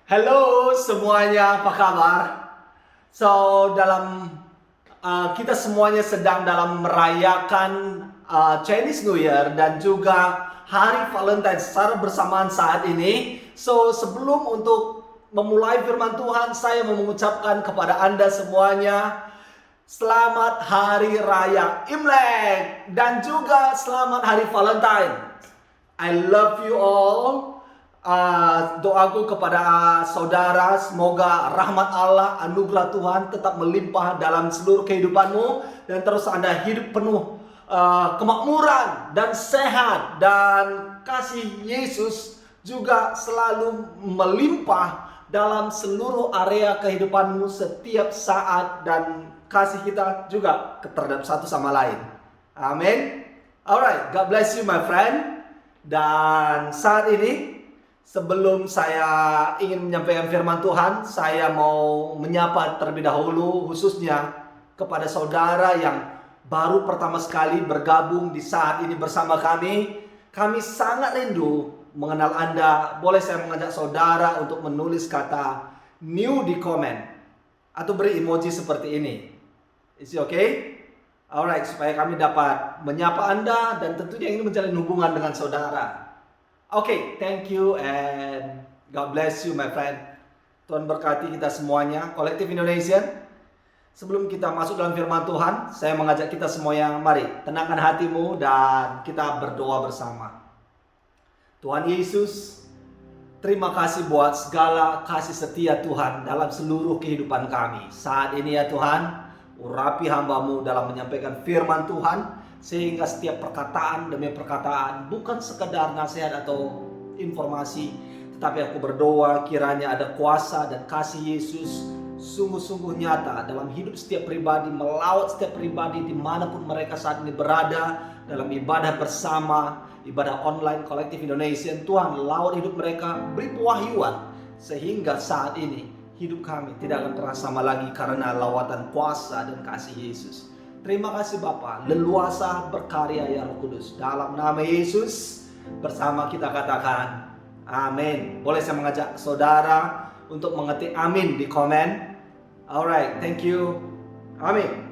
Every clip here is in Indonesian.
Halo semuanya, apa kabar? So, dalam kita semuanya sedang dalam merayakan Chinese New Year dan juga Hari Valentine secara bersamaan saat ini. So, sebelum untuk memulai firman Tuhan, saya mau mengucapkan kepada Anda semuanya Selamat Hari Raya Imlek dan juga Selamat Hari Valentine. I love you all. Doaku kepada saudara, semoga rahmat Allah, anugerah Tuhan tetap melimpah dalam seluruh kehidupanmu dan terus Anda hidup penuh kemakmuran dan sehat, dan kasih Yesus juga selalu melimpah dalam seluruh area kehidupanmu setiap saat, dan kasih kita juga terhadap satu sama lain. Amin. Alright, God bless you my friend. Dan saat ini, sebelum saya ingin menyampaikan firman Tuhan, saya mau menyapa terlebih dahulu khususnya kepada saudara yang baru pertama sekali bergabung di saat ini bersama kami. Kami sangat rindu mengenal Anda. Boleh saya mengajak saudara untuk menulis kata new di komen atau beri emoji seperti ini. Is it okay? Alright, supaya kami dapat menyapa Anda dan tentunya ingin menjalin hubungan dengan saudara. Okay, thank you and God bless you my friend. Tuhan berkati kita semuanya. Kolektif Indonesian, sebelum kita masuk dalam firman Tuhan, saya mengajak kita semuanya, mari tenangkan hatimu dan kita berdoa bersama. Tuhan Yesus, terima kasih buat segala kasih setia Tuhan dalam seluruh kehidupan kami. Saat ini ya Tuhan, urapi hamba-Mu dalam menyampaikan firman Tuhan, sehingga setiap perkataan demi perkataan bukan sekedar nasihat atau informasi, tetapi aku berdoa kiranya ada kuasa dan kasih Yesus sungguh-sungguh nyata dalam hidup setiap pribadi, melawat setiap pribadi dimanapun mereka saat ini berada, dalam ibadah bersama, ibadah online Kolektif Indonesia. Tuhan, lawat hidup mereka, beri pewahyuan sehingga saat ini hidup kami tidak akan pernah sama lagi karena lawatan kuasa dan kasih Yesus. Terima kasih Bapa, leluasa berkarya ya Roh Kudus. Dalam nama Yesus bersama kita katakan amin. Boleh saya mengajak saudara untuk mengetik amin di komen. Alright, thank you. Amin.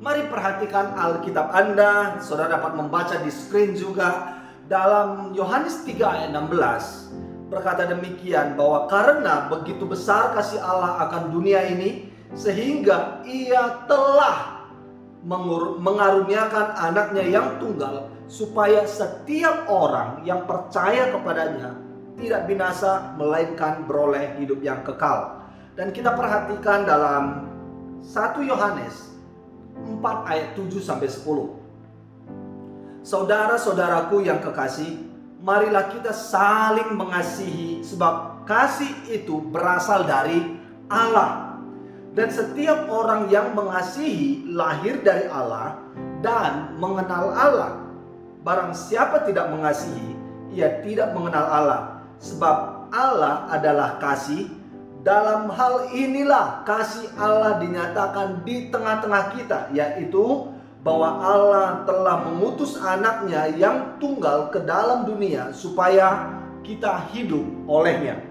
Mari perhatikan Alkitab Anda. Saudara dapat membaca di screen juga. Dalam Yohanes 3 ayat 16 berkata demikian, bahwa karena begitu besar kasih Allah akan dunia ini, sehingga Ia telah mengaruniakan anaknya yang tunggal, supaya setiap orang yang percaya kepadanya tidak binasa, melainkan beroleh hidup yang kekal. Dan kita perhatikan dalam 1 Yohanes 4 ayat 7 sampai 10. Saudara-saudaraku yang kekasih, marilah kita saling mengasihi, sebab kasih itu berasal dari Allah. Dan setiap orang yang mengasihi lahir dari Allah dan mengenal Allah. Barang siapa tidak mengasihi, ia tidak mengenal Allah, sebab Allah adalah kasih. Dalam hal inilah kasih Allah dinyatakan di tengah-tengah kita, yaitu bahwa Allah telah mengutus anaknya yang tunggal ke dalam dunia supaya kita hidup olehnya.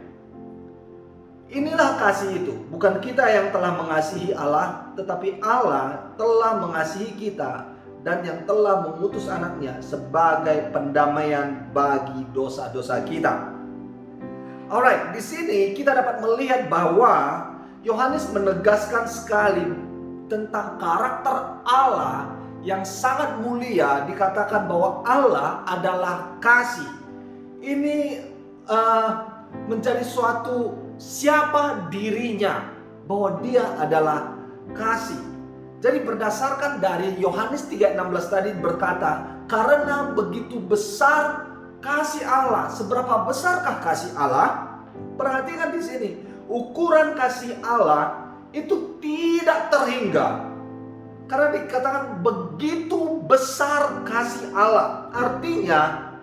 Inilah kasih itu, bukan kita yang telah mengasihi Allah, tetapi Allah telah mengasihi kita dan yang telah mengutus anaknya sebagai pendamaian bagi dosa-dosa kita. Alright, di sini kita dapat melihat bahwa Yohanes menegaskan sekali tentang karakter Allah yang sangat mulia. Dikatakan bahwa Allah adalah kasih. Ini menjadi suatu siapa dirinya, bahwa Dia adalah kasih. Jadi berdasarkan dari Yohanes 3:16 tadi berkata, karena begitu besar kasih Allah. Seberapa besarkah kasih Allah? Perhatikan di sini, ukuran kasih Allah itu tidak terhingga. Karena dikatakan begitu besar kasih Allah. Artinya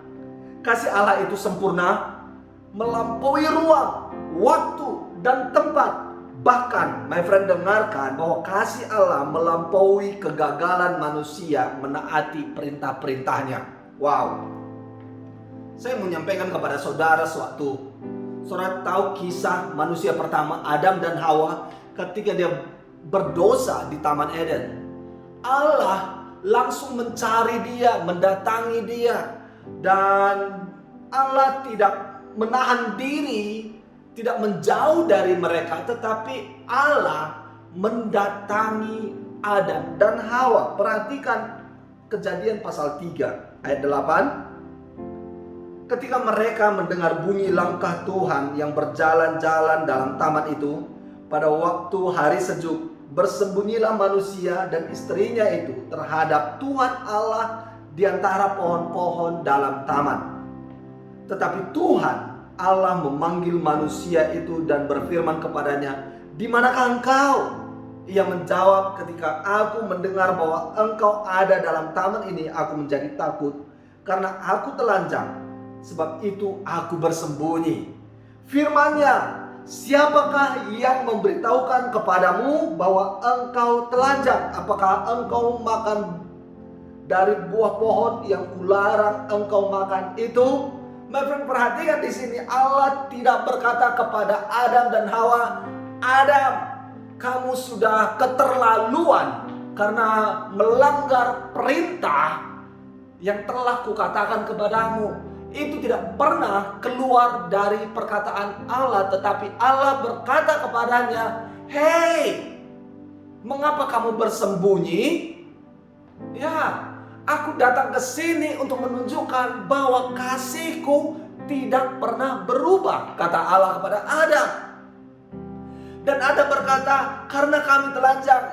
kasih Allah itu sempurna, melampaui ruang, waktu, dan tempat. Bahkan, my friend, dengarkan bahwa kasih Allah melampaui kegagalan manusia menaati perintah-perintahnya. Wow. Saya menyampaikan kepada saudara Saudara tahu kisah manusia pertama Adam dan Hawa ketika dia berdosa di Taman Eden. Allah langsung mencari dia, mendatangi dia. Dan Allah tidak menahan diri, tidak menjauh dari mereka, tetapi Allah mendatangi Adam dan Hawa. Perhatikan Kejadian pasal 3 ayat 8. Ketika mereka mendengar bunyi langkah Tuhan yang berjalan-jalan dalam taman itu, pada waktu hari sejuk, bersembunyilah manusia dan istrinya itu terhadap Tuhan Allah di antara pohon-pohon dalam taman. Tetapi Tuhan Allah memanggil manusia itu dan berfirman kepadanya, "Di manakah engkau?" Ia menjawab, "Ketika aku mendengar bahwa engkau ada dalam taman ini, aku menjadi takut karena aku telanjang. Sebab itu aku bersembunyi." Firman-Nya, "Siapakah yang memberitahukan kepadamu bahwa engkau telanjang? Apakah engkau makan dari buah pohon yang kularang engkau makan itu?" My friend, perhatikan di sini Allah tidak berkata kepada Adam dan Hawa, "Adam, kamu sudah keterlaluan karena melanggar perintah yang telah kukatakan kepadamu." Itu tidak pernah keluar dari perkataan Allah, tetapi Allah berkata kepadanya, "Hei, mengapa kamu bersembunyi? Ya, aku datang ke sini untuk menunjukkan bahwa kasihku tidak pernah berubah," kata Allah kepada Adam. Dan Adam berkata, "Karena kami telanjang."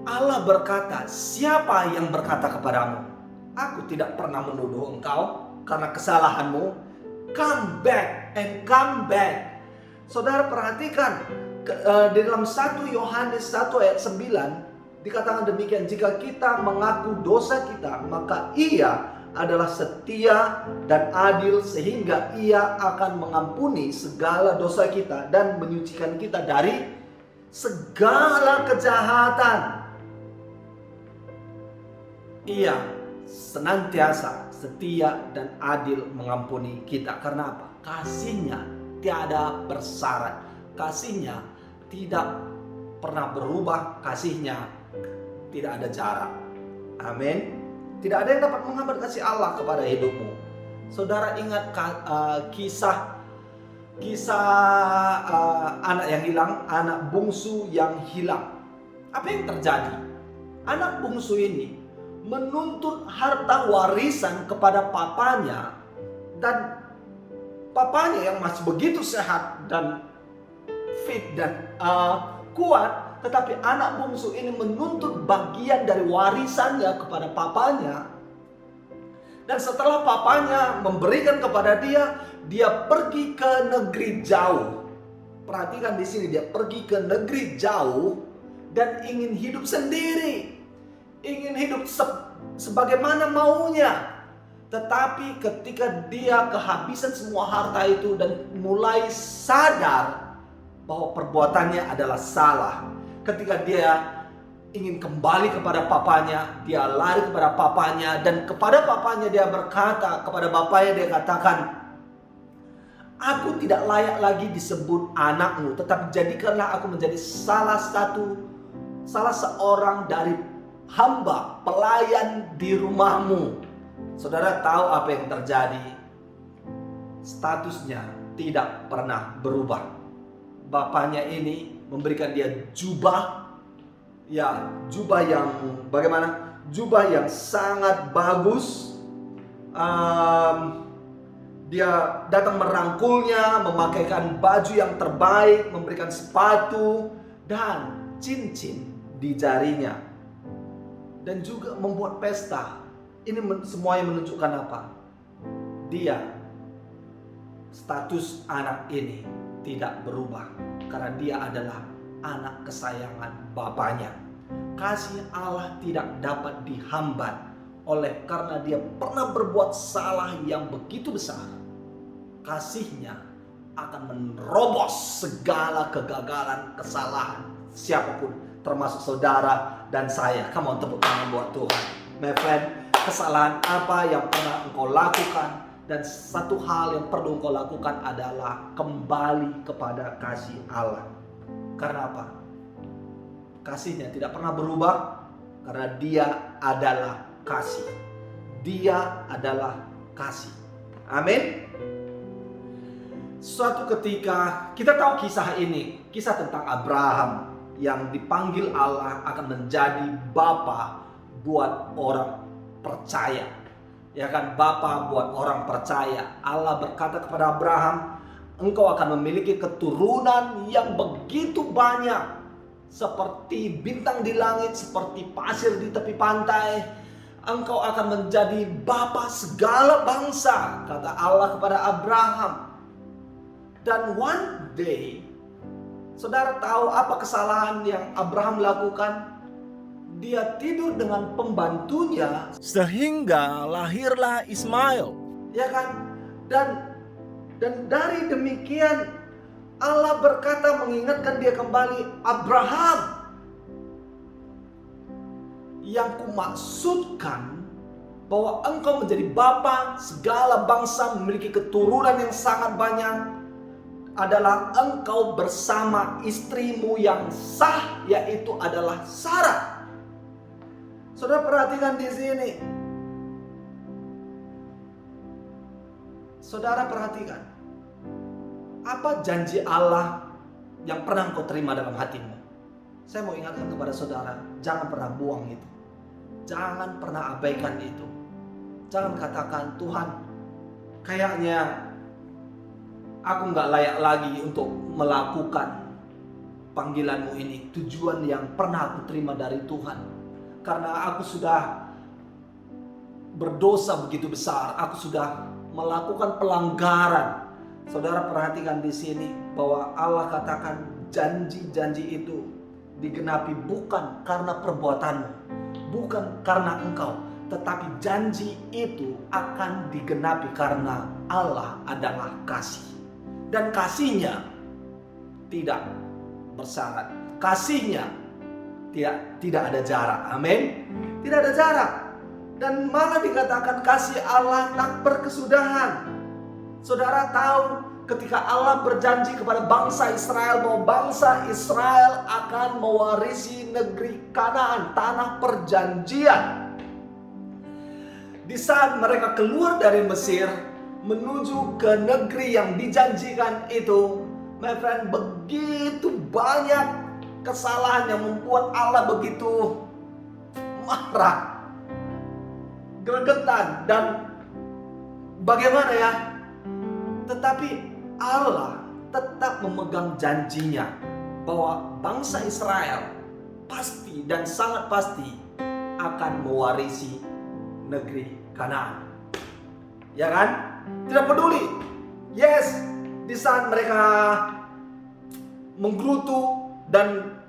Allah berkata, "Siapa yang berkata kepadamu, aku tidak pernah menuduh engkau karena kesalahanmu? Come back and come back." Saudara perhatikan, di dalam 1 Yohanes 1 ayat 9 dikatakan demikian, "Jika kita mengaku dosa kita, maka Ia adalah setia dan adil sehingga Ia akan mengampuni segala dosa kita dan menyucikan kita dari segala kejahatan." Ia senantiasa setia dan adil mengampuni kita. Karena apa? Kasih-Nya tiada bersyarat. Kasih-Nya tidak pernah berubah. Kasih-Nya tidak ada jarak. Amin. Tidak ada yang dapat menghambat kasih Allah kepada hidupmu. Saudara ingat kisah anak yang hilang, anak bungsu yang hilang. Apa yang terjadi? Anak bungsu ini menuntut harta warisan kepada papanya, dan papanya yang masih begitu sehat dan fit dan kuat. Tetapi anak bungsu ini menuntut bagian dari warisannya kepada papanya. Dan setelah papanya memberikan kepada dia, dia pergi ke negeri jauh. Perhatikan di sini, dia pergi ke negeri jauh dan ingin hidup sendiri. Ingin hidup sebagaimana maunya. Tetapi ketika dia kehabisan semua harta itu dan mulai sadar bahwa perbuatannya adalah salah, ketika dia ingin kembali kepada papanya, dia lari kepada papanya, dan kepada papanya dia berkata, kepada bapaknya dia katakan, "Aku tidak layak lagi disebut anakmu, tetapi jadikanlah aku menjadi salah seorang dari hamba pelayan di rumahmu." Saudara tahu apa yang terjadi? Statusnya tidak pernah berubah. Bapaknya ini memberikan dia jubah, ya jubah yang bagaimana? Jubah yang sangat bagus. Dia datang merangkulnya, memakaikan baju yang terbaik, memberikan sepatu dan cincin di jarinya, dan juga membuat pesta. Ini semuanya menunjukkan apa? Dia, status anak ini tidak berubah karena dia adalah anak kesayangan bapaknya. Kasih Allah tidak dapat dihambat oleh karena dia pernah berbuat salah yang begitu besar. Kasih-Nya akan menerobos segala kegagalan, kesalahan siapapun, termasuk saudara dan saya. Come on, tepuk tangan buat Tuhan. My friend, kesalahan apa yang pernah engkau lakukan Dan satu hal yang perlu engkau lakukan adalah kembali kepada kasih Allah. Karena apa? Kasihnya tidak pernah berubah, karena Dia adalah kasih. Dia adalah kasih. Amin. Suatu ketika kita tahu kisah ini, kisah tentang Abraham yang dipanggil Allah akan menjadi bapa buat orang percaya. Ya kan, bapa buat orang percaya. Allah berkata kepada Abraham, engkau akan memiliki keturunan yang begitu banyak, seperti bintang di langit, seperti pasir di tepi pantai. Engkau akan menjadi bapa segala bangsa, kata Allah kepada Abraham. Dan one day, saudara tahu apa kesalahan yang Abraham lakukan? Dia tidur dengan pembantunya sehingga lahirlah Ismail. Ya kan? Dan dari demikian Allah berkata mengingatkan dia kembali, Abraham, yang kumaksudkan bahwa engkau menjadi bapa segala bangsa, memiliki keturunan yang sangat banyak, adalah engkau bersama istrimu yang sah, yaitu adalah Sarah. Saudara perhatikan di sini. Saudara perhatikan. Apa janji Allah yang pernah engkau terima dalam hatimu? Saya mau ingatkan kepada saudara, jangan pernah buang itu. Jangan pernah abaikan itu. Jangan katakan, Tuhan, kayaknya aku gak layak lagi untuk melakukan panggilanmu ini, tujuan yang pernah aku terima dari Tuhan. Karena aku sudah berdosa begitu besar, aku sudah melakukan pelanggaran. Saudara perhatikan di sini bahwa Allah katakan janji-janji itu digenapi bukan karena perbuatanmu, bukan karena engkau, tetapi janji itu akan digenapi karena Allah adalah kasih. Dan kasihnya tidak bersyarat. Kasihnya tidak ada jarak. Amin. Tidak ada jarak. Dan malah dikatakan kasih Allah tak berkesudahan. Saudara tahu ketika Allah berjanji kepada bangsa Israel bahwa bangsa Israel akan mewarisi negeri Kanaan, tanah perjanjian. Di saat mereka keluar dari Mesir menuju ke negeri yang dijanjikan itu, my friend, begitu banyak kesalahan yang membuat Allah begitu marah, gregetan, dan bagaimana ya? Tetapi Allah tetap memegang janjinya bahwa bangsa Israel pasti dan sangat pasti akan mewarisi negeri Kanaan. Ya kan? Tidak peduli. Yes, di saat mereka menggerutu dan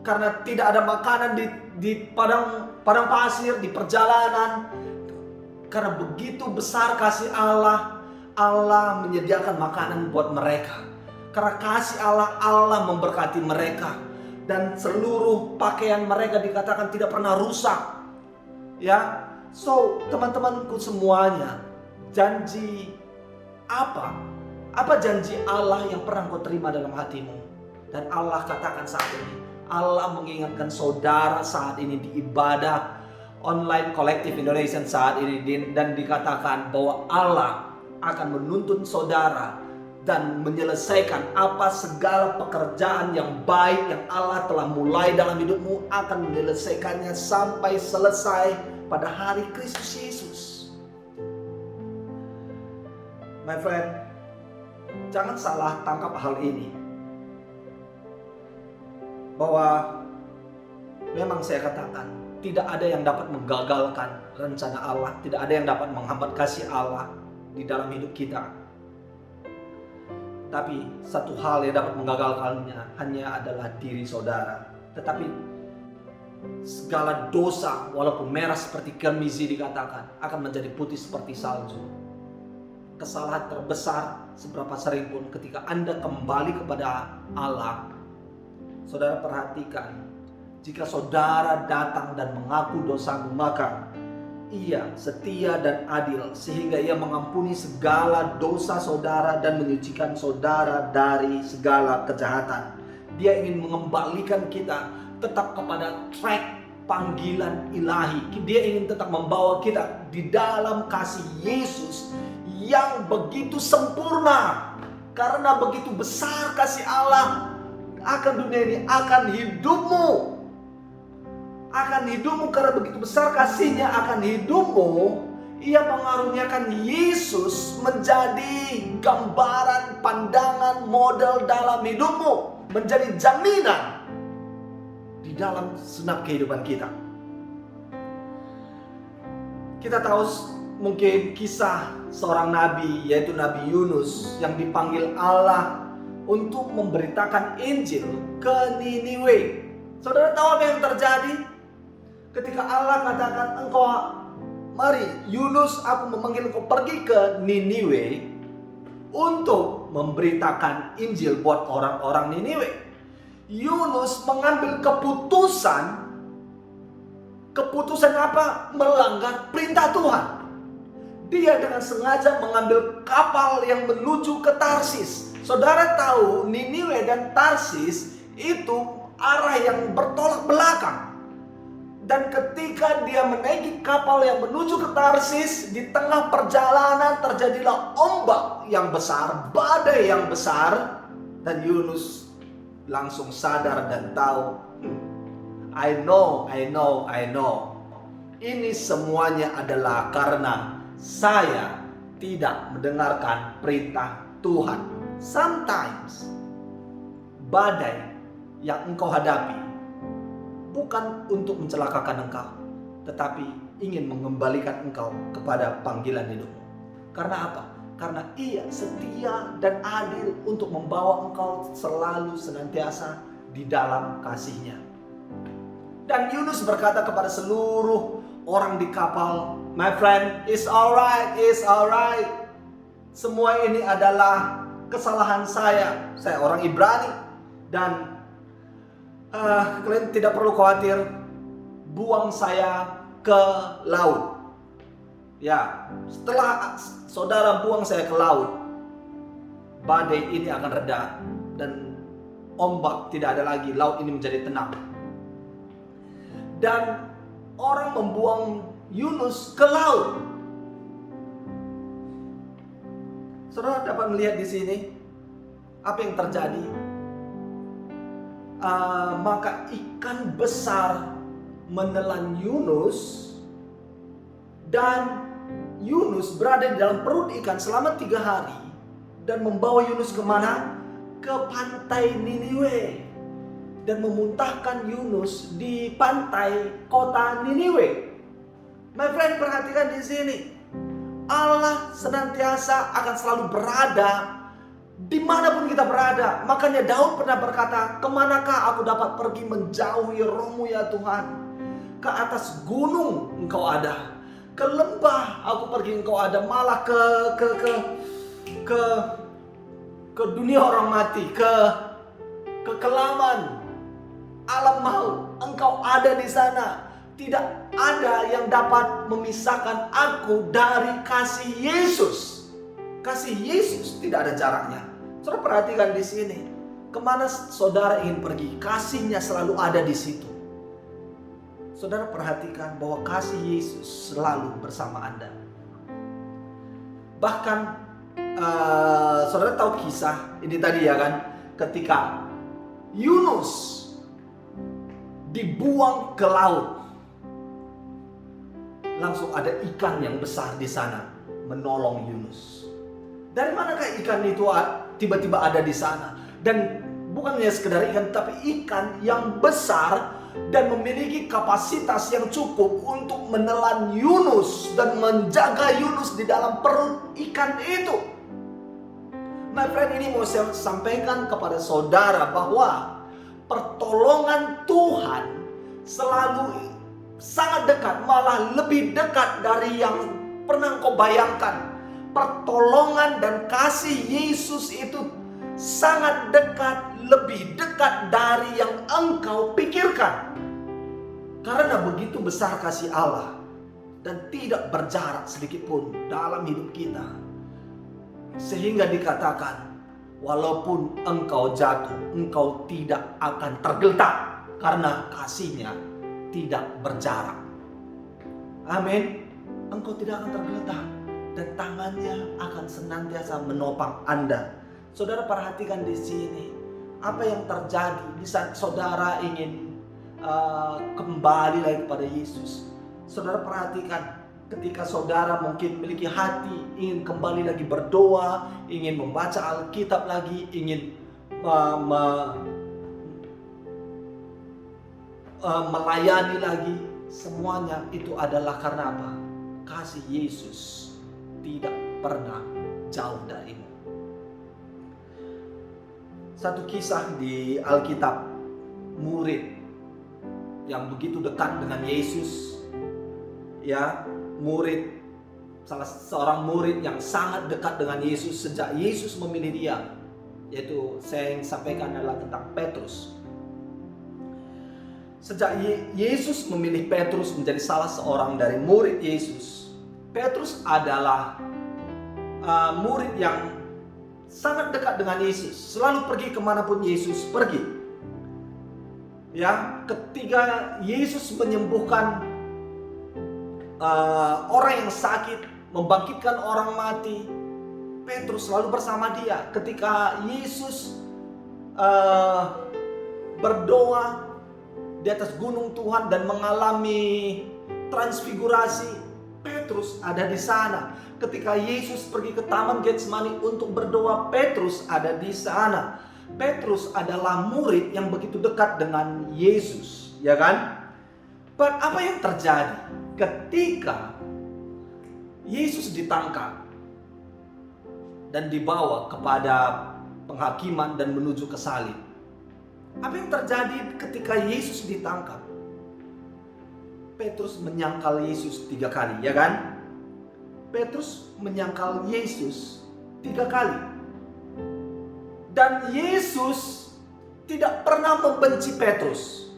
karena tidak ada makanan di padang pasir, di perjalanan, karena begitu besar kasih Allah, Allah menyediakan makanan buat mereka. Karena kasih Allah, Allah memberkati mereka, dan seluruh pakaian mereka dikatakan tidak pernah rusak. Ya, so teman-temanku semuanya, janji apa? Apa janji Allah yang pernah kau terima dalam hatimu? Dan Allah katakan saat ini, Allah mengingatkan saudara saat ini di ibadah online Collective Indonesia saat ini, dan dikatakan bahwa Allah akan menuntun saudara dan menyelesaikan apa segala pekerjaan yang baik yang Allah telah mulai dalam hidupmu, akan menyelesaikannya sampai selesai pada hari Kristus Yesus. My friend, jangan salah tangkap hal ini. Bahwa memang saya katakan tidak ada yang dapat menggagalkan rencana Allah, tidak ada yang dapat menghambat kasih Allah di dalam hidup kita. Tapi satu hal yang dapat menggagalkannya hanya adalah diri saudara. Tetapi segala dosa, walaupun merah seperti kemisi dikatakan, akan menjadi putih seperti salju. Kesalahan terbesar seberapa sering pun ketika Anda kembali kepada Allah, saudara perhatikan, jika saudara datang dan mengaku dosamu, maka Ia setia dan adil sehingga ia mengampuni segala dosa saudara dan menyucikan saudara dari segala kejahatan. Dia ingin mengembalikan kita tetap kepada track panggilan ilahi. Dia ingin tetap membawa kita di dalam kasih Yesus yang begitu sempurna. Karena begitu besar kasih Allah akan dunia ini, akan hidupmu. Akan hidupmu, karena begitu besar kasihnya akan hidupmu. Ia mengaruniakan Yesus menjadi gambaran, pandangan, model dalam hidupmu. Menjadi jaminan di dalam segenap kehidupan kita. Kita tahu mungkin kisah seorang nabi, yaitu Nabi Yunus, yang dipanggil Allah untuk memberitakan Injil ke Niniwe. Saudara tahu apa yang terjadi? Ketika Allah katakan, engkau, mari Yunus, aku memanggil engkau pergi ke Niniwe untuk memberitakan Injil buat orang-orang Niniwe. Yunus mengambil keputusan apa? Melanggar perintah Tuhan. Dia dengan sengaja mengambil kapal yang menuju ke Tarsis. Saudara tahu Niniwe dan Tarsis itu arah yang bertolak belakang. Dan ketika dia menaiki kapal yang menuju ke Tarsis, di tengah perjalanan terjadilah ombak yang besar, badai yang besar, dan Yunus langsung sadar dan tahu, I know. Ini semuanya adalah karena saya tidak mendengarkan perintah Tuhan. Sometimes badai yang engkau hadapi bukan untuk mencelakakan engkau, tetapi ingin mengembalikan engkau kepada panggilan hidupmu. Karena apa? Karena ia setia dan adil untuk membawa engkau selalu senantiasa di dalam kasih-Nya. Dan Yunus berkata kepada seluruh orang di kapal, my friend, it's alright. Semua ini adalah kesalahan saya. Saya orang Ibrani. Dan kalian tidak perlu khawatir, buang saya ke laut. Ya, setelah saudara buang saya ke laut, badai ini akan reda dan ombak tidak ada lagi, laut ini menjadi tenang. Dan orang membuang Yunus ke laut. Saudara dapat melihat di sini apa yang terjadi. Maka ikan besar menelan Yunus, dan Yunus berada di dalam perut ikan selama 3 hari dan membawa Yunus kemana? Ke pantai Niniwe, dan memuntahkan Yunus di pantai kota Niniwe. My friend, perhatikan di sini, Allah senantiasa akan selalu berada dimanapun kita berada. Makanya Daud pernah berkata, kemanakah aku dapat pergi menjauhi Roh-Mu ya Tuhan? Ke atas gunung Engkau ada, ke lembah aku pergi Engkau ada, malah ke dunia orang mati, ke kekelaman, alam maut, Engkau ada di sana. Tidak ada yang dapat memisahkan aku dari kasih Yesus. Kasih Yesus tidak ada jaraknya. Saudara perhatikan di sini, kemana saudara ingin pergi, kasihnya selalu ada di situ. Saudara perhatikan bahwa kasih Yesus selalu bersama Anda. Bahkan saudara tahu kisah ini tadi ya kan, ketika Yunus dibuang ke laut, langsung ada ikan yang besar di sana menolong Yunus. Dari manakah ikan itu tiba-tiba ada di sana? Dan bukan hanya sekedar ikan, tapi ikan yang besar dan memiliki kapasitas yang cukup untuk menelan Yunus dan menjaga Yunus di dalam perut ikan itu. My friend, ini mau saya sampaikan kepada saudara bahwa pertolongan Tuhan selalu sangat dekat, malah lebih dekat dari yang pernah kau bayangkan. Pertolongan dan kasih Yesus itu sangat dekat, lebih dekat dari yang engkau pikirkan. Karena begitu besar kasih Allah, dan tidak berjarak sedikit pun dalam hidup kita. Sehingga dikatakan, walaupun engkau jatuh, engkau tidak akan tergeletak karena kasih-Nya tidak berjarak. Amin. Engkau tidak akan tergeletak dan tangan-Nya akan senantiasa menopang Anda. Saudara perhatikan di sini, apa yang terjadi di saat saudara ingin kembali lagi kepada Yesus. Saudara perhatikan, ketika saudara mungkin memiliki hati ingin kembali lagi berdoa, ingin membaca Alkitab lagi, ingin melayani lagi, semuanya itu adalah karena apa? Kasih Yesus tidak pernah jauh darimu. Satu kisah di Alkitab, murid yang begitu dekat dengan Yesus, ya, salah seorang murid yang sangat dekat dengan Yesus sejak Yesus memilih dia, yaitu saya yang sampaikan adalah tentang Petrus. Sejak Yesus memilih Petrus menjadi salah seorang dari murid Yesus, Petrus adalah murid yang sangat dekat dengan Yesus, selalu pergi kemanapun Yesus pergi. Ya, ketika Yesus menyembuhkan orang yang sakit, membangkitkan orang mati, Petrus selalu bersama dia. Ketika Yesus berdoa di atas gunung Tuhan dan mengalami transfigurasi, Petrus ada di sana. Ketika Yesus pergi ke Taman Getsemani untuk berdoa, Petrus ada di sana. Petrus adalah murid yang begitu dekat dengan Yesus, ya kan? But apa yang terjadi ketika Yesus ditangkap dan dibawa kepada penghakiman dan menuju ke salib? Apa yang terjadi ketika Yesus ditangkap? Petrus menyangkal Yesus 3 kali, ya kan? Petrus menyangkal Yesus 3 kali. Dan Yesus tidak pernah membenci Petrus.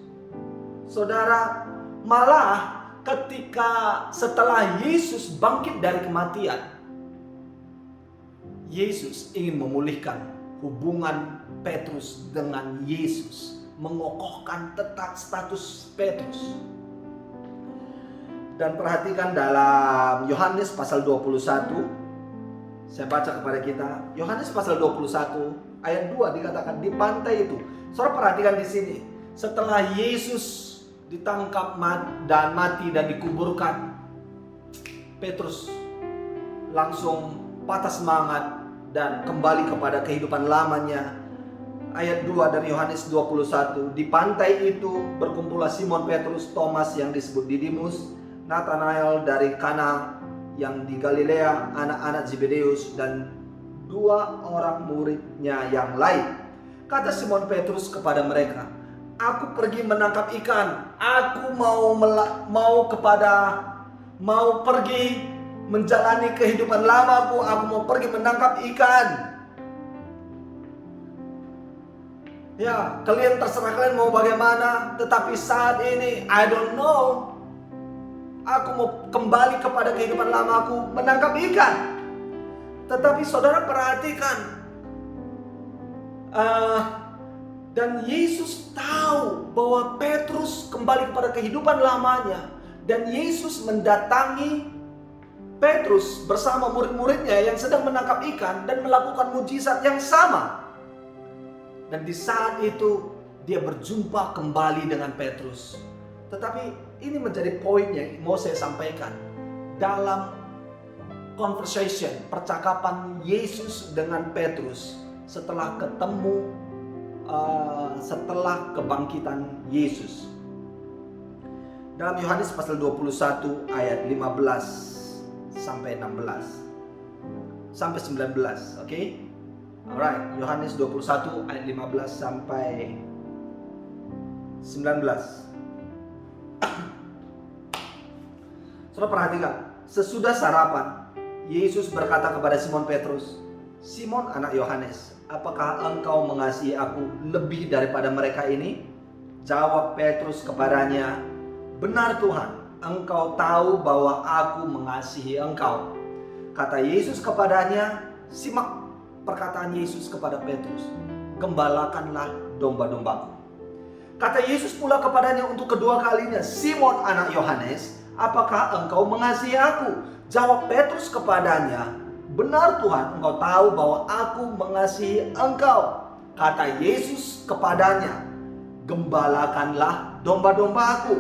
Saudara, malah ketika setelah Yesus bangkit dari kematian, Yesus ingin memulihkan hubungan Petrus dengan Yesus, mengokohkan tetap status Petrus. Dan perhatikan dalam Yohanes pasal 21, saya baca kepada kita, Yohanes pasal 21 ayat 2 dikatakan di pantai itu. Saudara perhatikan di sini, setelah Yesus ditangkap dan mati dan dikuburkan, Petrus langsung patah semangat dan kembali kepada kehidupan lamanya. Ayat 2 dari Yohanes 21, di pantai itu berkumpullah Simon Petrus, Thomas yang disebut Didimus, Nathanael dari Kana yang di Galilea, anak-anak Zebedeus, dan 2 orang muridnya yang lain. Kata Simon Petrus kepada mereka, "Aku pergi menangkap ikan. Aku mau pergi menjalani kehidupan lamaku. Aku mau pergi menangkap ikan." Ya, kalian terserah kalian mau bagaimana. Tetapi saat ini, I don't know. Aku mau kembali kepada kehidupan lamaku, menangkap ikan. Tetapi saudara perhatikan, dan Yesus tahu bahwa Petrus kembali kepada kehidupan lamanya. Dan Yesus mendatangi Petrus bersama murid-muridnya yang sedang menangkap ikan dan melakukan mujizat yang sama. Dan di saat itu dia berjumpa kembali dengan Petrus. Tetapi ini menjadi poin yang mau saya sampaikan. Dalam conversation, percakapan Yesus dengan Petrus setelah ketemu, setelah kebangkitan Yesus. Dalam Yohanes pasal 21 ayat 15 sampai 16 sampai 19, oke? Alright, Yohanes 21 ayat 15 sampai 19. Saudara perhatikan, sesudah sarapan, Yesus berkata kepada Simon Petrus, "Simon anak Yohanes, apakah engkau mengasihi aku lebih daripada mereka ini?" Jawab Petrus kepadanya, "Benar Tuhan, engkau tahu bahwa aku mengasihi engkau. Kata Yesus kepadanya, simak perkataan Yesus kepada Petrus, gembalakanlah domba-dombaku. Kata Yesus pula kepadanya untuk kedua kalinya, Simon anak Yohanes, apakah engkau mengasihi aku? Jawab Petrus kepadanya, benar Tuhan, engkau tahu bahwa aku mengasihi engkau. Kata Yesus kepadanya, gembalakanlah domba-domba aku.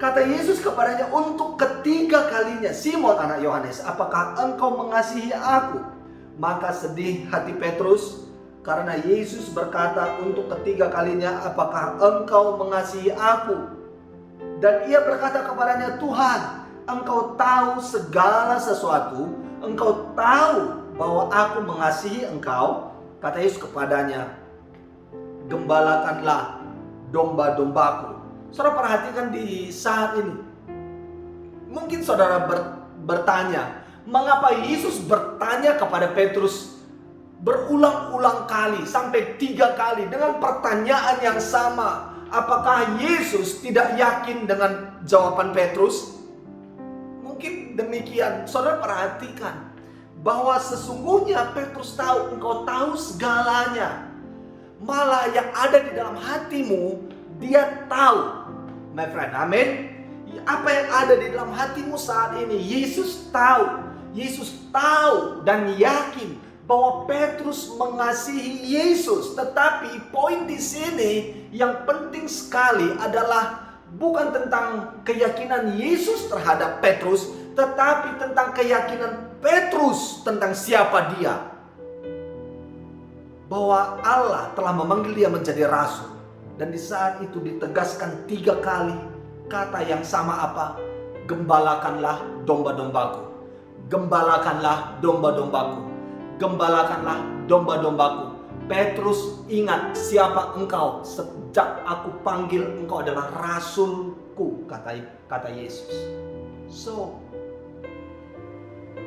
Kata Yesus kepadanya untuk ketiga kalinya, Simon anak Yohanes, apakah engkau mengasihi aku? Maka sedih hati Petrus, karena Yesus berkata untuk ketiga kalinya, apakah engkau mengasihi aku? Dan ia berkata kepadanya, Tuhan, engkau tahu segala sesuatu, engkau tahu bahwa aku mengasihi engkau. Kata Yesus kepadanya, gembalakanlah domba-dombaku. Saudara perhatikan di saat ini. Mungkin saudara bertanya, mengapa Yesus bertanya kepada Petrus berulang-ulang kali, sampai 3 kali dengan pertanyaan yang sama? Apakah Yesus tidak yakin dengan jawaban Petrus? Mungkin demikian. Saudara perhatikan bahwa sesungguhnya Petrus tahu, engkau tahu segalanya. Malah yang ada di dalam hatimu, dia tahu. My friend, amin. Apa yang ada di dalam hatimu saat ini, Yesus tahu. Yesus tahu dan yakin bahwa Petrus mengasihi Yesus. Tetapi poin di sini yang penting sekali adalah bukan tentang keyakinan Yesus terhadap Petrus, tetapi tentang keyakinan Petrus tentang siapa dia. Bahwa Allah telah memanggil dia menjadi rasul. Dan di saat itu ditegaskan 3 kali kata yang sama apa? Gembalakanlah domba-dombaku. Gembalakanlah domba-dombaku. Gembalakanlah domba-dombaku. Petrus, ingat siapa engkau. Sejak aku panggil engkau adalah rasulku, kata Yesus. So,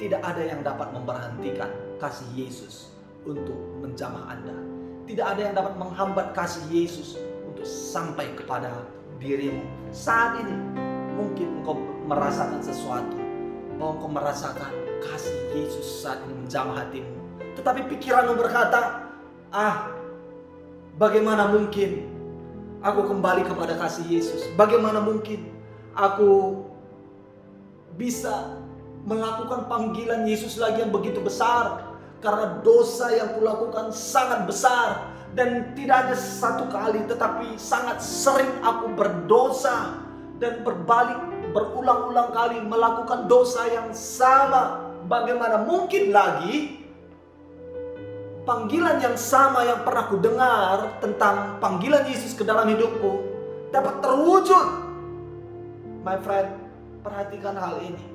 tidak ada yang dapat memberhentikan kasih Yesus untuk menjamah Anda. Tidak ada yang dapat menghambat kasih Yesus untuk sampai kepada dirimu. Saat ini mungkin engkau merasakan sesuatu, bahwa engkau merasakan kasih Yesus saat ini menjamah hatimu. Tetapi pikiranmu berkata, bagaimana mungkin aku kembali kepada kasih Yesus? Bagaimana mungkin aku bisa melakukan panggilan Yesus lagi yang begitu besar? Karena dosa yang kulakukan sangat besar. Dan tidak hanya 1 kali, tetapi sangat sering aku berdosa dan berulang-ulang kali melakukan dosa yang sama. Bagaimana mungkin lagi panggilan yang sama yang pernah ku dengar tentang panggilan Yesus ke dalam hidupku dapat terwujud? My friend, perhatikan hal ini,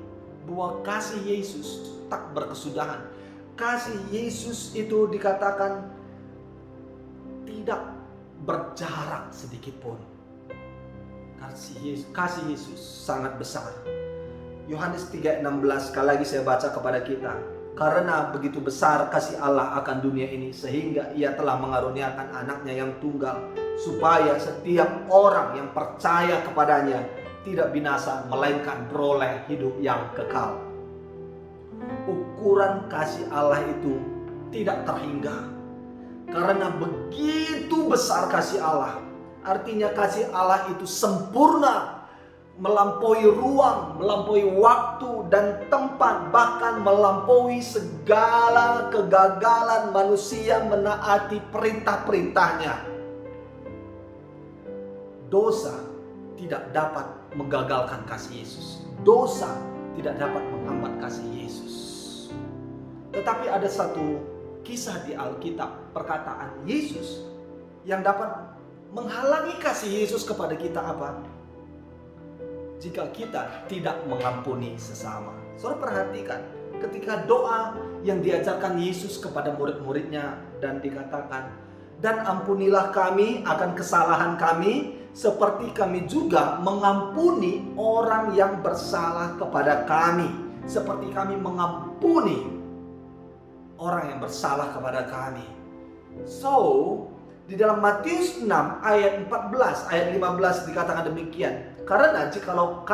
bahwa kasih Yesus tak berkesudahan. Kasih Yesus itu dikatakan tidak berjarak sedikit pun. Kasih Yesus sangat besar. Yohanes 3:16, sekali lagi saya baca kepada kita. Karena begitu besar kasih Allah akan dunia ini, sehingga ia telah mengaruniakan anaknya yang tunggal, supaya setiap orang yang percaya kepadanya tidak binasa, melainkan beroleh hidup yang kekal. Ukuran kasih Allah itu tidak terhingga. Karena begitu besar kasih Allah. Artinya kasih Allah itu sempurna, melampaui ruang, melampaui waktu dan tempat, bahkan melampaui segala kegagalan manusia menaati perintah-perintahnya. Dosa tidak dapat menggagalkan kasih Yesus. Dosa tidak dapat menghambat kasih Yesus. Tetapi ada satu kisah di Alkitab, perkataan Yesus yang dapat menghalangi kasih Yesus kepada kita apa? Jika kita tidak mengampuni sesama. Saudara perhatikan, ketika doa yang diajarkan Yesus kepada murid-muridnya dan dikatakan, dan ampunilah kami akan kesalahan kami, seperti kami juga mengampuni orang yang bersalah kepada kami. Seperti kami mengampuni orang yang bersalah kepada kami. So, di dalam Matius 6 ayat 14, ayat 15 dikatakan demikian. Karena jikalau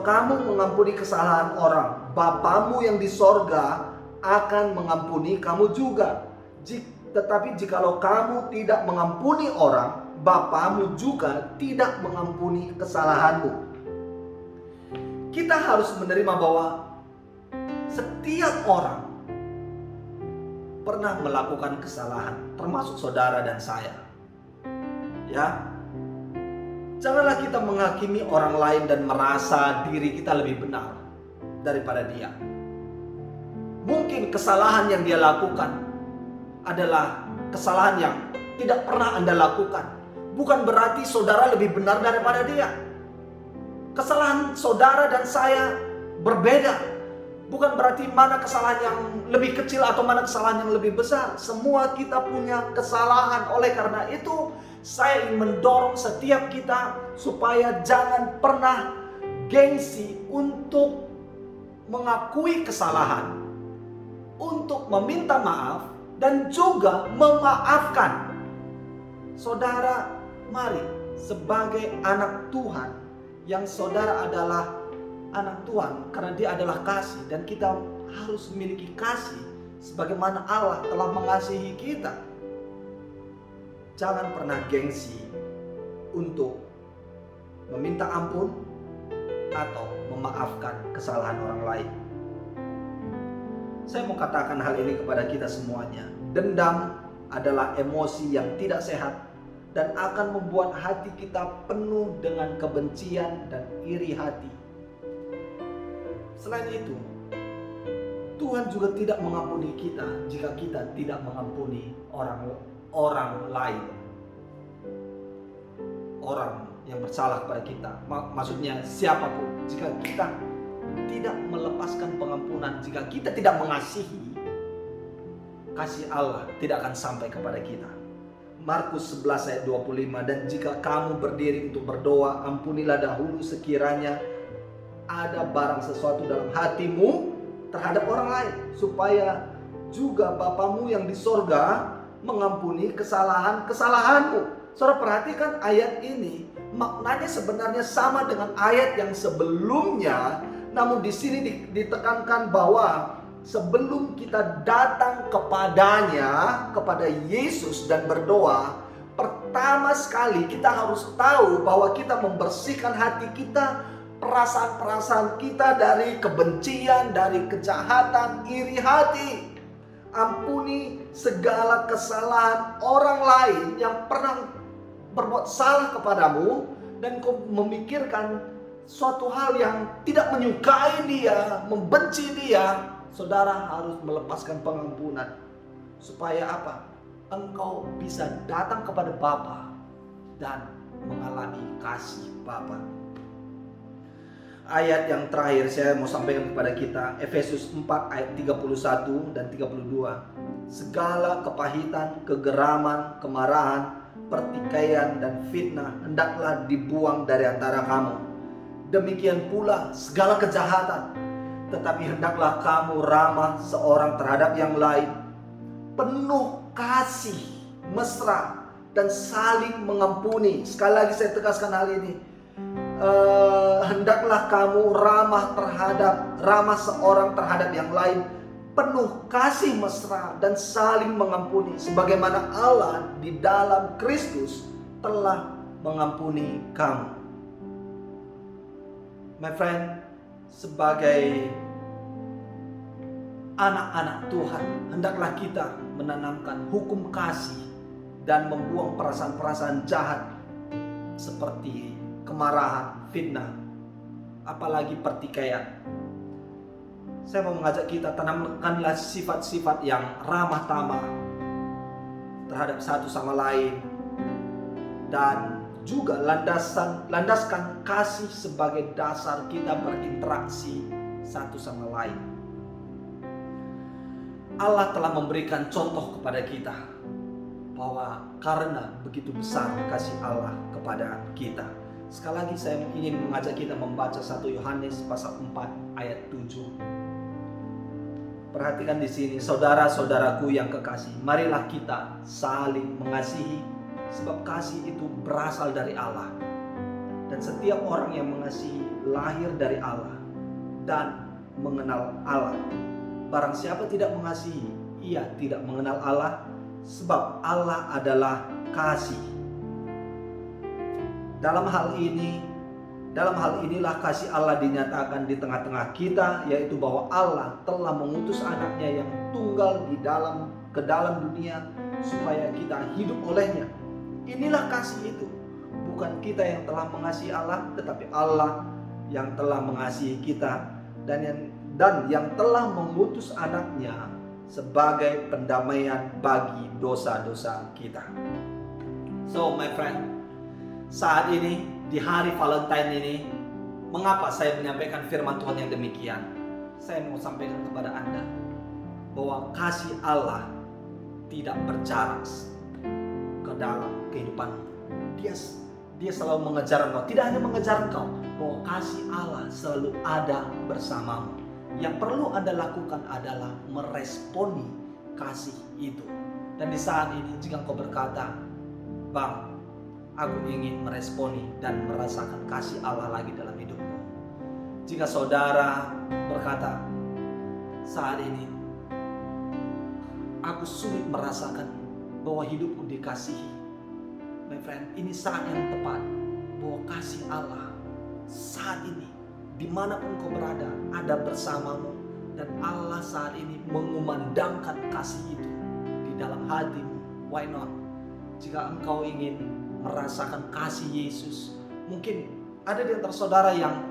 kamu mengampuni kesalahan orang, Bapamu yang di sorga akan mengampuni kamu juga. Tetapi jikalau kamu tidak mengampuni orang, Bapamu juga tidak mengampuni kesalahanmu. Kita harus menerima bahwa setiap orang pernah melakukan kesalahan, termasuk saudara dan saya. Ya, janganlah kita menghakimi orang lain dan merasa diri kita lebih benar daripada dia. Mungkin kesalahan yang dia lakukan adalah kesalahan yang tidak pernah Anda lakukan. Bukan berarti saudara lebih benar daripada dia. Kesalahan saudara dan saya berbeda. Bukan berarti mana kesalahan yang lebih kecil atau mana kesalahan yang lebih besar. Semua kita punya kesalahan. Oleh karena itu, saya ingin mendorong setiap kita supaya jangan pernah gengsi untuk mengakui kesalahan, untuk meminta maaf, dan juga memaafkan. Saudara, mari sebagai anak Tuhan, yang saudara adalah anak Tuhan karena dia adalah kasih, dan kita harus memiliki kasih sebagaimana Allah telah mengasihi kita. Jangan pernah gengsi untuk meminta ampun atau memaafkan kesalahan orang lain. Saya mau katakan hal ini kepada kita semuanya. Dendam adalah emosi yang tidak sehat dan akan membuat hati kita penuh dengan kebencian dan iri hati. Selain itu, Tuhan juga tidak mengampuni kita jika kita tidak mengampuni orang lain. Orang yang bersalah kepada kita. Maksudnya siapapun. Jika kita tidak melepaskan pengampunan, jika kita tidak mengasihi, kasih Allah tidak akan sampai kepada kita. Markus 11 ayat 25, dan jika kamu berdiri untuk berdoa, ampunilah dahulu sekiranya ada barang sesuatu dalam hatimu terhadap orang lain, supaya juga Bapamu yang di sorga mengampuni kesalahanmu. Saudara perhatikan ayat ini, maknanya sebenarnya sama dengan ayat yang sebelumnya, namun di sini ditekankan bahwa sebelum kita datang kepadanya, kepada Yesus dan berdoa, pertama sekali kita harus tahu bahwa kita membersihkan hati kita, perasaan-perasaan kita dari kebencian, dari kejahatan, iri hati. Ampuni segala kesalahan orang lain yang pernah berbuat salah kepadamu, dan kau memikirkan suatu hal yang tidak menyukai dia, membenci dia. Saudara harus melepaskan pengampunan. Supaya apa? Engkau bisa datang kepada Bapa dan mengalami kasih Bapa. Ayat yang terakhir saya mau sampaikan kepada kita, Efesus 4 ayat 31 dan 32. Segala kepahitan, kegeraman, kemarahan, pertikaian dan fitnah hendaklah dibuang dari antara kamu. Demikian pula segala kejahatan. Tetapi hendaklah kamu ramah seorang terhadap yang lain, penuh kasih, mesra, dan saling mengampuni. Sekali lagi saya tegaskan hal ini. Hendaklah kamu ramah seorang terhadap yang lain, penuh kasih mesra dan saling mengampuni, sebagaimana Allah di dalam Kristus telah mengampuni kamu. My friend, sebagai anak-anak Tuhan, hendaklah kita menanamkan hukum kasih dan membuang perasaan-perasaan jahat seperti kemarahan, fitnah, apalagi pertikaian. Saya mau mengajak kita, tanamkanlah sifat-sifat yang ramah tamah terhadap satu sama lain, dan juga landaskan kasih sebagai dasar kita berinteraksi satu sama lain. Allah telah memberikan contoh kepada kita bahwa karena begitu besar kasih Allah kepada kita. Sekali lagi saya ingin mengajak kita membaca 1 Yohanes pasal 4 ayat 7. Perhatikan di sini, saudara-saudaraku yang kekasih, marilah kita saling mengasihi, sebab kasih itu berasal dari Allah. Dan setiap orang yang mengasihi lahir dari Allah dan mengenal Allah. Barang siapa tidak mengasihi, ia tidak mengenal Allah, sebab Allah adalah kasih. Dalam hal inilah kasih Allah dinyatakan di tengah-tengah kita, yaitu bahwa Allah telah mengutus anaknya yang tunggal ke dalam dunia supaya kita hidup olehnya. Inilah kasih itu. Bukan kita yang telah mengasihi Allah, tetapi Allah yang telah mengasihi kita dan yang telah mengutus anaknya sebagai pendamaian bagi dosa-dosa kita. So my friend, saat ini di hari Valentine ini, mengapa saya menyampaikan firman Tuhan yang demikian? Saya mau sampaikan kepada Anda bahwa kasih Allah tidak berjarak ke dalam kehidupanmu. Dia selalu mengejar engkau. Tidak hanya mengejar engkau, bahwa kasih Allah selalu ada bersamamu. Yang perlu Anda lakukan adalah meresponi kasih itu. Dan di saat ini jika engkau berkata, Bang, aku ingin meresponi dan merasakan kasih Allah lagi dalam hidupku. Jika saudara berkata, saat ini aku sulit merasakan bahwa hidupku dikasihi. My friend, ini saat yang tepat bahwa kasih Allah saat ini dimanapun kau berada ada bersamamu, dan Allah saat ini mengumandangkan kasih itu di dalam hatimu. Why not? Jika engkau ingin merasakan kasih Yesus, mungkin ada di antara saudara yang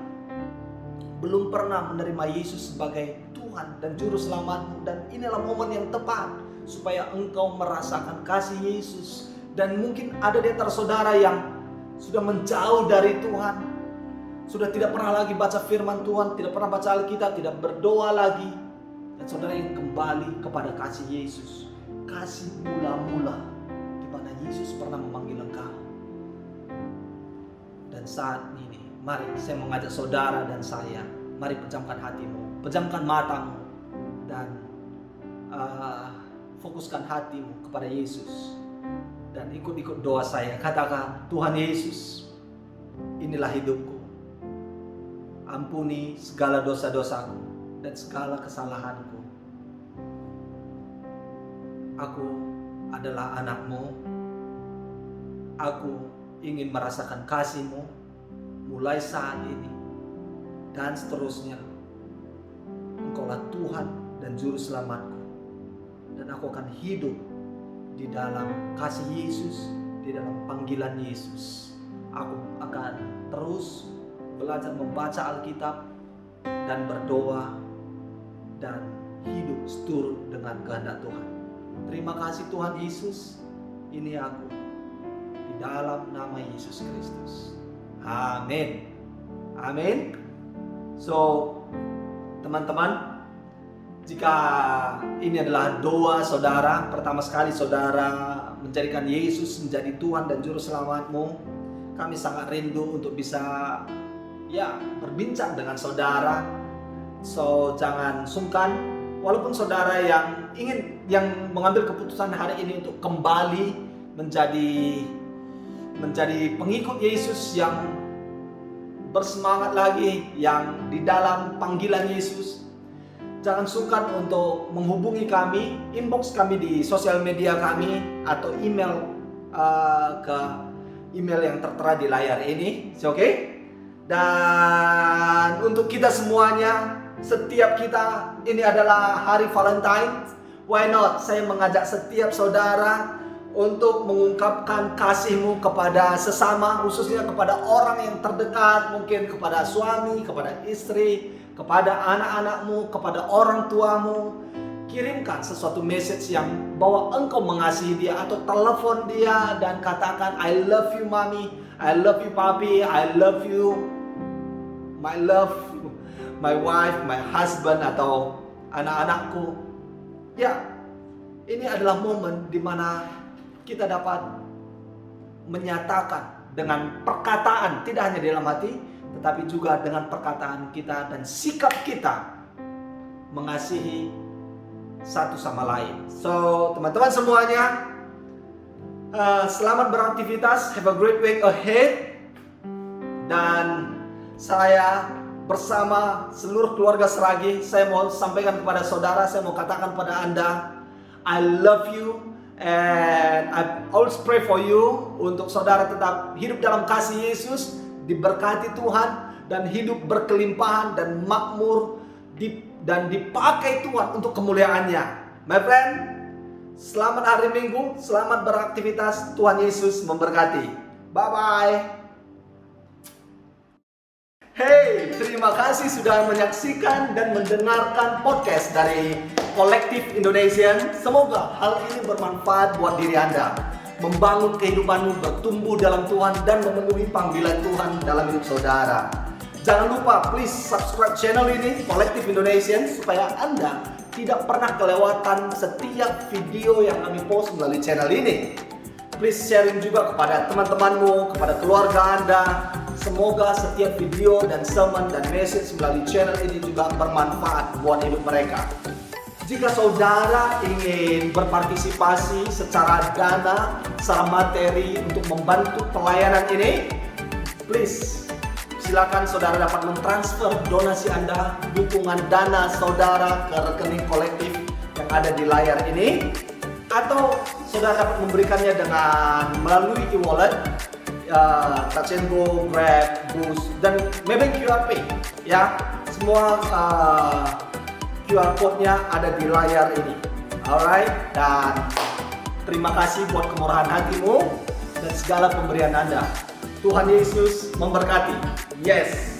belum pernah menerima Yesus sebagai Tuhan dan Juru Selamatmu, dan inilah momen yang tepat supaya engkau merasakan kasih Yesus. Dan mungkin ada di antara saudara yang sudah menjauh dari Tuhan, sudah tidak pernah lagi baca firman Tuhan, tidak pernah baca Alkitab, tidak berdoa lagi, dan saudara ingin kembali kepada kasih Yesus, kasih mula-mula di mana Yesus pernah memanggil engkau. Dan saat ini, mari saya mengajak saudara dan saya, mari pejamkan hatimu, pejamkan matamu, dan fokuskan hatimu kepada Yesus. Dan ikut doa saya. Katakan, Tuhan Yesus, inilah hidupku. Ampuni segala dosa-dosaku dan segala kesalahanku. Aku adalah anak-Mu. Aku ingin merasakan kasih-Mu mulai saat ini dan seterusnya. Engkaulah Tuhan dan Juru Selamatku. Dan aku akan hidup di dalam kasih Yesus, di dalam panggilan Yesus. Aku akan terus belajar membaca Alkitab dan berdoa dan hidup seturut dengan kehendak Tuhan. Terima kasih Tuhan Yesus. Ini aku di dalam nama Yesus Kristus. Amin. Amin. So, teman-teman, jika ini adalah doa saudara, pertama sekali saudara menjadikan Yesus menjadi Tuhan dan Juru Selamatmu, kami sangat rindu untuk bisa berbincang dengan saudara. So, jangan sungkan, walaupun saudara yang mengambil keputusan hari ini untuk kembali menjadi pengikut Yesus yang bersemangat lagi, yang di dalam panggilan Yesus, jangan sungkan untuk menghubungi kami, inbox kami di sosial media kami, atau email ke email yang tertera di layar ini. Oke? Dan untuk kita semuanya, setiap kita, ini adalah hari Valentine. Why not? Saya mengajak setiap saudara untuk mengungkapkan kasihmu kepada sesama, khususnya kepada orang yang terdekat, mungkin kepada suami, kepada istri, kepada anak-anakmu, kepada orang tuamu. Kirimkan sesuatu message yang bahwa engkau mengasihi dia, atau telepon dia dan katakan, I love you mommy, I love you papi, I love you my wife, my husband, atau anak-anakku. Ya, ini adalah momen di mana kita dapat menyatakan dengan perkataan, tidak hanya di dalam hati, tetapi juga dengan perkataan kita dan sikap kita mengasihi satu sama lain. So, teman-teman semuanya, selamat beraktivitas. Have a great week ahead. Dan saya bersama seluruh keluarga Seragi, saya mau sampaikan kepada saudara, saya mau katakan pada Anda, I love you and I always pray for you, untuk saudara tetap hidup dalam kasih Yesus, diberkati Tuhan, dan hidup berkelimpahan dan makmur, dan dipakai Tuhan untuk kemuliaannya. My friend, selamat hari Minggu, selamat beraktivitas, Tuhan Yesus memberkati. Bye-bye. Hey, terima kasih sudah menyaksikan dan mendengarkan podcast dari Kolektif Indonesian. Semoga hal ini bermanfaat buat diri Anda, membangun kehidupanmu, bertumbuh dalam Tuhan, dan memenuhi panggilan Tuhan dalam hidup saudara. Jangan lupa, please subscribe channel ini, Kolektif Indonesian, supaya Anda tidak pernah kelewatan setiap video yang kami post melalui channel ini. Please sharing juga kepada teman-temanmu, kepada keluarga Anda. Semoga setiap video dan sermon dan message melalui channel ini juga bermanfaat buat hidup mereka. Jika saudara ingin berpartisipasi secara dana, secara materi untuk membantu pelayanan ini, please silakan saudara dapat mentransfer donasi Anda, dukungan dana saudara ke rekening kolektif yang ada di layar ini, atau saudara dapat memberikannya dengan melalui e-wallet, Touch and Go, Grab, Boost, dan maybe QR Pay. Ya, semua QR code-nya ada di layar ini. Alright, dan terima kasih buat kemurahan hatimu dan segala pemberian Anda. Tuhan Yesus memberkati. Yes.